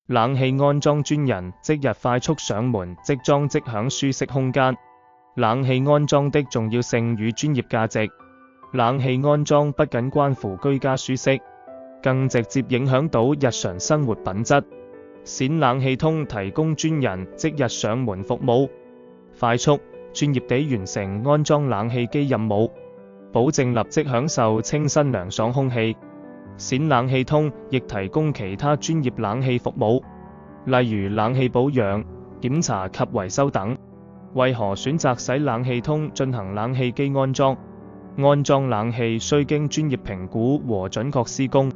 冷氣安裝專人，即日快速上門，即裝即享舒適空間。冷氣安裝的重要性與專業價值。冷氣安裝不僅關乎居家舒適，更直接影響到日常生活品質。冼冷氣通提供專人即日上門服務，快速、專業地完成安裝冷氣機任務，保證立即享受清新涼爽空氣。冼冷氣通亦提供其他專業冷氣服務，例如冷氣保養、檢查及維修等。為何選擇冼冷氣通進行冷氣機安裝？安裝冷氣需經專業評估和準確施工。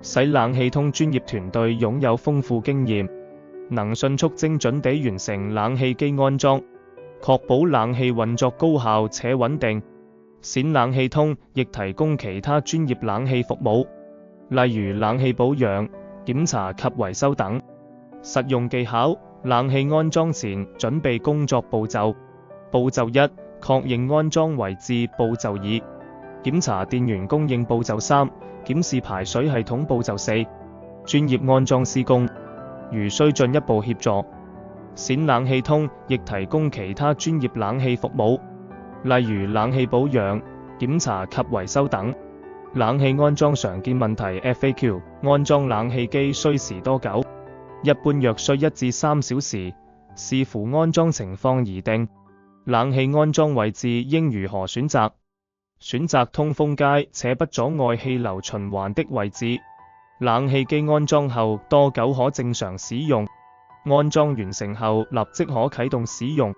冼冷氣通專業團隊擁有豐富經驗，能迅速精準地完成冷氣機安裝，確保冷氣運作高效且穩定。冼冷氣通亦提供其他專業冷氣服務，例如冷氣保養、檢查及維修等。實用技巧：冷氣安裝前準備工作步驟。步驟1：確認安裝位置。步驟2：檢查電源供應。步驟3：檢視排水系統。步驟4：專業安裝施工。如需進一步協助，冼冷氣通亦提供其他專業冷氣服務，例如冷氣保養、檢查及維修等。冷氣安裝常見問題 FAQ： 安裝冷氣機需時多久？一般約需1至3小時，視乎安裝情況而定。冷氣安裝位置應如何選擇？選擇通風街且不阻礙氣流循環的位置。冷氣機安裝後多久可正常使用？安裝完成後立即可啟動使用。